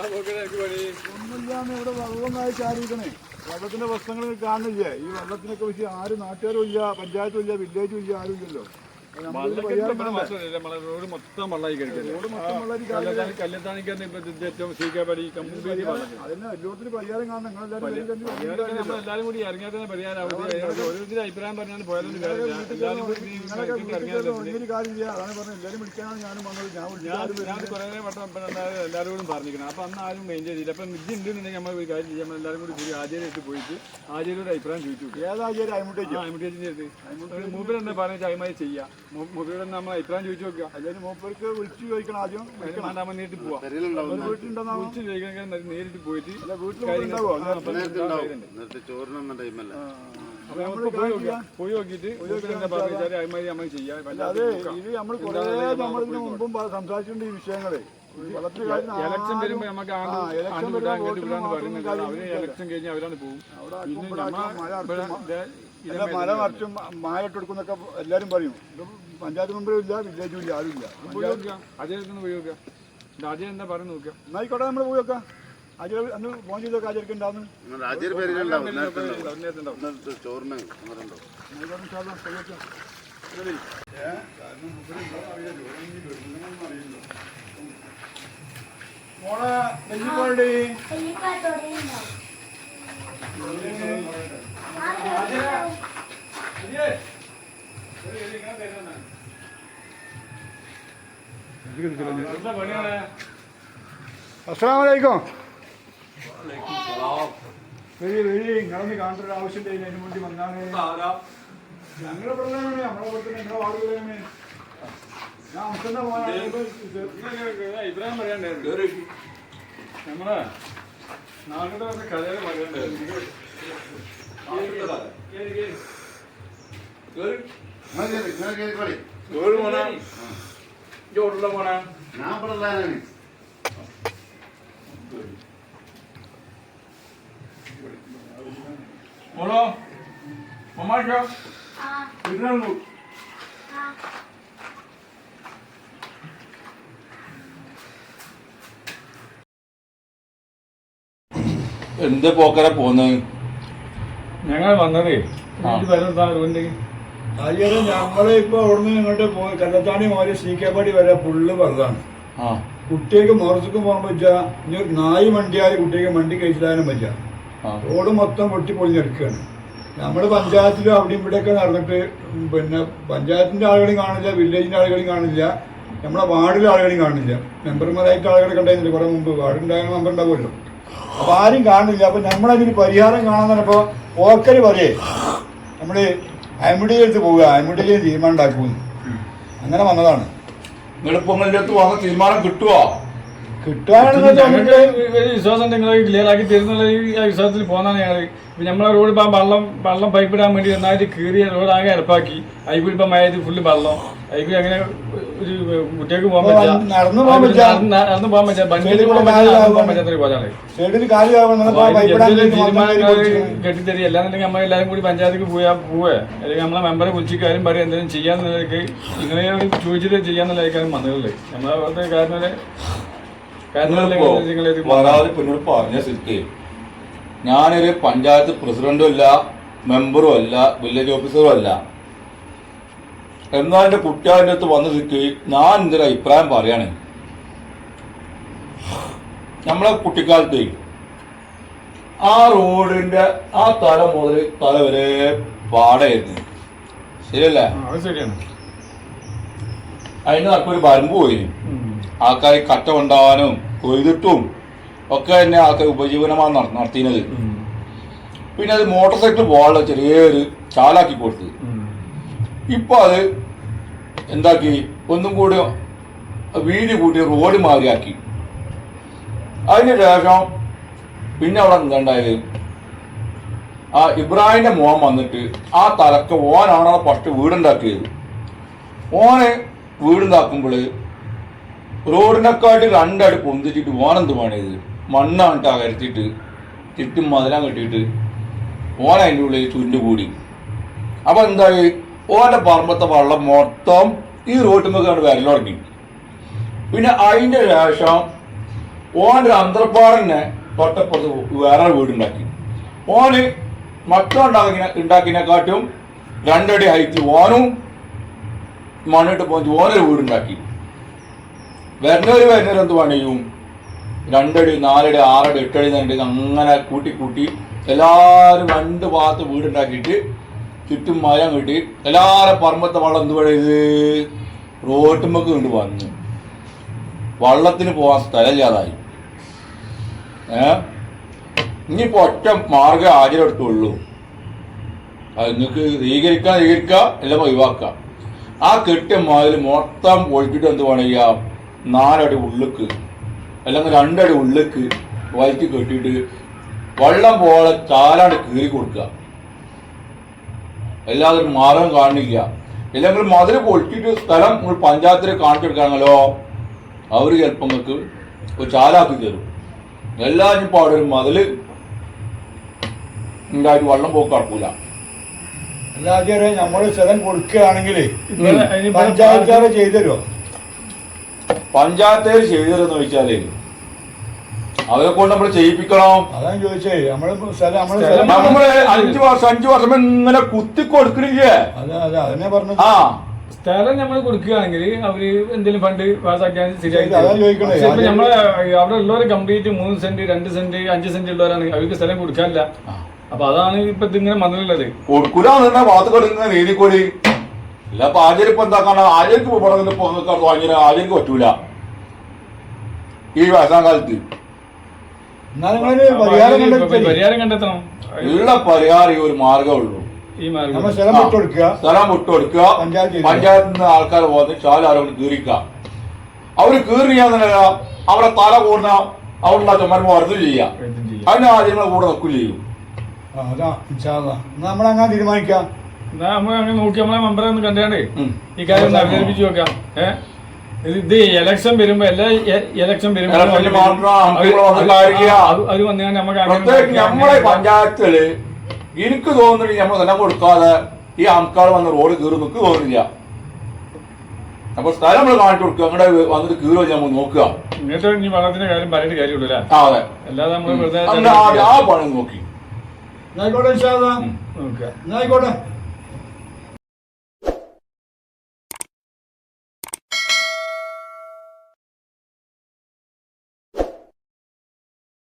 ഒന്നുമില്ലാന്ന് ഇവിടെ വെള്ളമായി ചാടിയിരിക്കണേ. വെള്ളത്തിന്റെ പ്രശ്നങ്ങൾ കാണുന്നില്ലേ? ഈ വെള്ളത്തിനൊക്കെ വെച്ച് ആരും നാട്ടുകാരും ഇല്ല, പഞ്ചായത്തും ഇല്ല, വില്ലേജും ഇല്ല, ആരും ഇല്ലല്ലോ. റോഡ് മൊത്തം വെള്ളമായി കല്യാണിക്ക് ഏറ്റവും സീക്കാപ്പടി അതിന് എല്ലാത്തിനും പരിഹാരം കാണണം. എല്ലാവരും കൂടി ഇറങ്ങിയാൽ തന്നെ പരിഹാരം. ഓരോരുത്തരുടെ അഭിപ്രായം പറഞ്ഞാൽ പോയാലും ഒരു കാര്യമില്ല. അതാണ് പറഞ്ഞത്, എല്ലാവരും വിളിക്കാനാണ് ഞാനും വന്നത്. ഞാൻ കുറേ വട്ടം എല്ലാവരോടും പറഞ്ഞിരിക്കണം. അപ്പൊ അന്ന് ആരും മെയിൻ ചെയ്തില്ല. അപ്പൊ ഇത് ഉണ്ടെന്നുണ്ടെങ്കിൽ നമ്മൾ ഒരു കാര്യം ചെയ്യാം, എല്ലാവരും കൂടി പോയി ആചാര്യായിട്ട് പോയിട്ട് ആചാര്യയുടെ അഭിപ്രായം ചോദിച്ചു. ഏതാചാര്യം? അയമുട്ടേച്ചിന്റെ മൂപ്പര് എന്താ പറഞ്ഞ ചായമായി ചെയ്യാം. മൂപ്പരോട് നമ്മൾ അഭിപ്രായം ചോദിച്ചു നോക്കുക. അല്ലെങ്കിൽ മൂപ്പർക്ക് വിളിച്ചു ചോദിക്കണം. ആദ്യം നേരിട്ട് പോവാം. വിളിച്ചു ചോദിക്കണമെങ്കിൽ നേരിട്ട് പോയിട്ട് പോയി നോക്കിയിട്ട് അയമായി നമ്മൾ ചെയ്യാം. ഇത് നമ്മൾ കുറേ നമ്മളിതിന് മുമ്പും സംസാരിച്ചിട്ടുണ്ട് ഈ വിഷയങ്ങളെ. ഇലക്ഷൻ വരുമ്പോ നമുക്ക് അവര് ഇലക്ഷൻ കഴിഞ്ഞ് അവരാണ് പോകും. മല മറിച്ചും മായിട്ട് കൊടുക്കുന്നൊക്കെ എല്ലാവരും പറയും. പഞ്ചായത്ത് മെമ്പറും ഇല്ല, വില്ലേജും ഇല്ല, ആരും ഇല്ല. അജയ് പോയി നോക്കാം. അജയ് എന്താ പറഞ്ഞു നോക്കാം. എന്നായിക്കോട്ടെ, നമ്മൾ പോയി നോക്കാം. അജയ് അന്ന് ഫോൺ ചെയ്തൊക്കെ അജയ്ക്ക് ഉണ്ടാവുന്നു. മോളെ വെല്ലിപ്പോഴേ അസ്സലാമലൈക്കും. നിങ്ങളൊന്ന് കാണേണ്ട ഒരു ആവശ്യം ഉണ്ടായില്ല, അതിന് വേണ്ടി വന്നാണ്. ഞങ്ങളുടെ പ്രധാനമാണ്, നമ്മളെ പുറത്ത് നിങ്ങളുടെ വാർഡുകളാണ്. ഞാൻ അംസന്റെ അഭിപ്രായം പറയാണ്ടായിരുന്നു. നമ്മളെ നാട്ടിലെ കഥകൾ പറയാണ്ടായിരുന്നു. മോളോ മമാഷോ ഇരുന്നു. എന്ത് പോക്കര പോന്ന്? ഞങ്ങൾ വന്നതേ ഞങ്ങള് ഇപ്പൊ അവിടുന്ന് ഇങ്ങോട്ട് പോയി കല്ലത്താണി മാറി സീക്കേപ്പാടി വരെ ഫുള്ള് വെള്ളമാണ്. കുട്ടികൾക്ക് മറസുക്കും പോകാൻ പറ്റുക. ഇനി ഒരു നായി വണ്ടിയാല് കുട്ടികൾക്ക് വണ്ടി കഴിച്ചിടാനും പറ്റുക. റോഡ് മൊത്തം പൊട്ടി പൊളിഞ്ഞെടുക്കുകയാണ്. നമ്മള് പഞ്ചായത്തിലും അവിടെ ഇവിടെയൊക്കെ നടന്നിട്ട് പിന്നെ പഞ്ചായത്തിന്റെ ആളുകളെയും കാണില്ല, വില്ലേജിന്റെ ആളുകളെയും കാണില്ല, നമ്മളെ വാർഡിലെ ആളുകളെയും കാണില്ല. മെമ്പർമാരായിട്ട് ആളുകളെ കണ്ടായിരുന്നില്ല കുറെ മുമ്പ്. വാർഡുണ്ടായ മെമ്പർ ഉണ്ടാവുമല്ലോ. അപ്പൊ ആരും കാണില്ല. അപ്പൊ നമ്മളതിന് പരിഹാരം കാണാൻ പറഞ്ഞപ്പോ ഓക്കര് പറയേ നമ്മള് അയമുടിയുടെ അടുത്ത് പോവുക, അയമുടിയിൽ തീരുമാനം ഉണ്ടാക്കുമെന്ന്. അങ്ങനെ വന്നതാണ്. നിങ്ങളിപ്പോ തീരുമാനം കിട്ടുവോ? വിശ്വാസം നിങ്ങൾ ക്ലിയർ ആക്കി തരുന്നുള്ള ഈ വിശ്വാസത്തിൽ പോകുന്നതാണ് ഞങ്ങൾ. ഇപ്പം നമ്മളെ റോഡ് ഇപ്പം വെള്ളം പൈപ്പ് ഇടാൻ വേണ്ടി നന്നായിട്ട് കീറിയ റോഡ് ആകെ അരപ്പാക്കി. അതിൽ ഇപ്പം മഴയത് ഫുള്ള് വെള്ളം. അതിൽ അങ്ങനെ ഒരു കുട്ടികൾക്ക് പോകാൻ പറ്റില്ല, നടന്നു പോകാൻ പറ്റില്ല, വണ്ടിയിൽ പോകാൻ പറ്റാത്തൊരു പോലാണ്. തീരുമാനങ്ങൾ കെട്ടിത്തരി. അല്ലാന്നുണ്ടെങ്കിൽ നമ്മൾ എല്ലാവരും കൂടി പഞ്ചായത്തേക്ക് പോവേ അല്ലെങ്കിൽ നമ്മളെ മെമ്പറെ വിളിച്ച് കാര്യം പറയും എന്തെങ്കിലും ചെയ്യാന്നുള്ളതൊക്കെ നിങ്ങളെ ചോദിച്ചിട്ട് ചെയ്യാന്നുള്ളതൊക്കെയാണ് വന്നതല്ലേ. നമ്മളെ കാരണം പിന്നീട് പറഞ്ഞ സ്ഥിതിക്ക് ഞാനൊരു പഞ്ചായത്ത് പ്രസിഡന്റും അല്ല, മെമ്പറും അല്ല, വില്ലേജ് ഓഫീസറും അല്ല. എന്നാൽ എന്റെ കുട്ടികളുടെ അടുത്ത് വന്ന സ്ഥിതിക്ക് ഞാൻ എന്തൊരു അഭിപ്രായം പറയാണ്. നമ്മളെ കുട്ടിക്കാലത്ത് ആ റോഡിന്റെ ആ തല മുതൽ തല വരെ പാടായിരുന്നു. ശരിയല്ലേ? ശരിയാണ്. അതിന് നടക്കൊരു വരമ്പ് പോയി. ആൾക്കാർ കട്ട കൊണ്ടാവാനും കൊയ്തിട്ടും ഒക്കെ തന്നെ ആൾക്കാർ ഉപജീവനമാണ് നടത്തിയത്. പിന്നെ അത് മോട്ടോർ സൈക്കിൾ പോകാനുള്ള ചെറിയൊരു ചാലാക്കി കൊടുത്ത്. ഇപ്പൊ അത് എന്താക്കി ഒന്നും കൂടി വീതി കൂട്ടി റോഡ് മാറിയാക്കി. അതിന് ശേഷം പിന്നെ അവിടെ എന്താണ്ടായത്, ആ ഇബ്രാഹിമിന്റെ മോൻ വന്നിട്ട് ആ തലക്ക് ഓനാണ് ഫസ്റ്റ് വീടുണ്ടാക്കിയത്. ഓന് വീടുണ്ടാക്കുമ്പോൾ റോഡിനെക്കാട്ടി രണ്ടടി പൊന്തിച്ചിട്ട് ഓനെന്ത് പണിയത് മണ്ണാണ് അകരത്തിട്ട് ചുറ്റും മതിലാൻ കെട്ടിയിട്ട് ഓൻ അതിൻ്റെ ഉള്ളിൽ ചുരുണ്ടുകൂടി. അപ്പൊ എന്തായി, ഓന്റെ പറമ്പത്തെ വെള്ളം മൊത്തം ഈ റോട്ടുമ്മക്കാണ് വരൽ തുടങ്ങി. പിന്നെ അതിൻ്റെ ശേഷം ഓൻ്റെ അന്തർപ്പാടന്നെ തൊട്ടപ്പുറത്ത് വേറെ വീടുണ്ടാക്കി. ഓന് ഉണ്ടാക്കിനെക്കാട്ടും 2 അടി ഹൈറ്റ് ഓനും മണ്ണിട്ട് പോയി ഓനൊരു വീടുണ്ടാക്കി. വരുന്നവര് എന്ത് പണിയും 2 അടി 4 അടി 6 അടി 8 അടി തന്നെ അങ്ങനെ കൂട്ടി എല്ലാവരും 2 ഭാഗത്ത് വീടുണ്ടാക്കിയിട്ട് ചുറ്റും മരം കിട്ടി. എല്ലാവരും പറമ്പത്തെ വെള്ളം എന്ത് പണിയത് റോട്ടുമ്മക്ക് കൊണ്ട് വന്നു. വള്ളത്തിന് പോകാൻ സ്ഥലമില്ലാതായി. ഇനിയിപ്പോൾ ഒറ്റ മാർഗം ഹാജരെടുത്തുള്ളൂ. അത് നിങ്ങൾക്ക് സ്വീകരിക്കാം എല്ലാം ഒഴിവാക്കാം. ആ കെട്ടിയ മതിൽ മൊത്തം ഒഴിച്ചിട്ട് എന്ത് പണിയുക 4 അടി ഉള്ളിക്ക് അല്ലെങ്കിൽ 2 അടി ഉള്ളിക്ക് വലിച്ച് കെട്ടിയിട്ട് വെള്ളം പോലെ ചാലാണ്ട് കീറി കൊടുക്കുക. എല്ലാവരും മാർഗം കാണില്ല. അല്ലെങ്കിൽ മതിൽ പൊളിച്ചിട്ട് സ്ഥലം നിങ്ങൾ പഞ്ചായത്തിൽ കാണിച്ചു കൊടുക്കുകയാണല്ലോ, അവർ ചിലപ്പോൾ നിങ്ങൾക്ക് ഒരു ചാലാക്കി തരും. എല്ലാവരും ഇപ്പോൾ അവിടെ ഒരു മതിൽ ഉണ്ടായിട്ട് വെള്ളം പോക്ക് നടക്കൂല. അല്ലാതെ നമ്മള് സ്ഥലം കൊടുക്കുകയാണെങ്കിൽ പഞ്ചായത്തുകാരെ ചെയ്തരുമോ? പഞ്ചായത്തുകാർ ചെയ്തതെന്ന് ചോദിച്ചാലേ അവരെ കൊണ്ട് നമ്മൾ ചെയ്യിപ്പിക്കണം. അതാണ് ചോദിച്ചേ. നമ്മള് 5 വർഷം ഇങ്ങനെ കുത്തി കൊടുക്കണില്ലേ? അതന്നെ പറഞ്ഞത്. ആ സ്ഥലം നമ്മൾ കൊടുക്കുകയാണെങ്കിൽ അവര് എന്തെങ്കിലും ഫണ്ട് പാസ്സാക്കിയാൽ ശരിയായി. ചോദിക്കണേ നമ്മള് അവിടെ ഉള്ളവരെ കംപ്ലീറ്റ് 3 സെന്റ് 2 സെന്റ് 5 സെന്റ് ഉള്ളവരാണ്. അവർക്ക് സ്ഥലം കൊടുക്കാനില്ല. അപ്പൊ അതാണ് ഇപ്പൊ ഇതിങ്ങനെ വന്നിട്ടുള്ളത്. കൊടുക്കൂലെന്ന ഭാഗത്ത് കൊടുക്കുന്ന രീതിക്കൂടി ഇല്ല. അപ്പൊ ആചാര്യപ്പ എന്താക്കണം? ആചാര്യക്ക് വാങ്ങിയ ആചാര്യക്ക് പറ്റൂല ഈ വയസ്സാം കാലത്ത്. പരിഹാരം കണ്ടെത്തണം. ഉള്ള പരിഹാരം ഒരു മാർഗമുള്ളൂ. ഈ മാർഗം സ്ഥലം വിട്ടുകൊടുക്കുക. പഞ്ചായത്തിൽ നിന്ന് ആൾക്കാർ പോകുന്ന ചാലും കീറിക്കുക. അവര് കീറിയാന്നല്ല അവരെ തല കൂടുന്ന അവരുടെ ചുമരുമ്പോ വർദ്ധം ചെയ്യാം. അതിന് ആദ്യങ്ങളെ കൂടെ നിൽക്കുകയും ചെയ്യും. നമ്മളങ്ങനെ തീരുമാനിക്കാം. നമ്മളങ്ങനെ നോക്കി നമ്മളെ മെമ്പറെ ഒന്ന് കണ്ടാണ്ട് ഈ കാര്യം ഒന്ന് അവതരിപ്പിച്ചു നോക്കാം. ഇത് ഇലക്ഷൻ വരുമ്പോ എല്ലാ ഇലക്ഷൻ വരുമ്പോ അത് വന്നാൽ നമ്മളെ പഞ്ചായത്തില് എനിക്ക് തോന്നുന്നില്ല നമ്മൾ സ്ഥലം കൊടുക്കാതെ ഈ ആൾക്കാർ വന്ന് റോഡ് കീറി നിൽക്ക് തോന്നുന്നില്ല. അപ്പൊ സ്ഥലം നമ്മൾ കാണിച്ചു കൊടുക്കുക. അങ്ങോട്ട് വന്നിട്ട് കീറോ നമ്മൾ നോക്കുക. ഇങ്ങനത്തെ ഈ വെള്ളത്തിന്റെ കാര്യം പറഞ്ഞിട്ട് കാര്യമുള്ളൂ. അതെ, അല്ലാതെ നമ്മള് ആ പണി നോക്കി ആയിക്കോട്ടെ.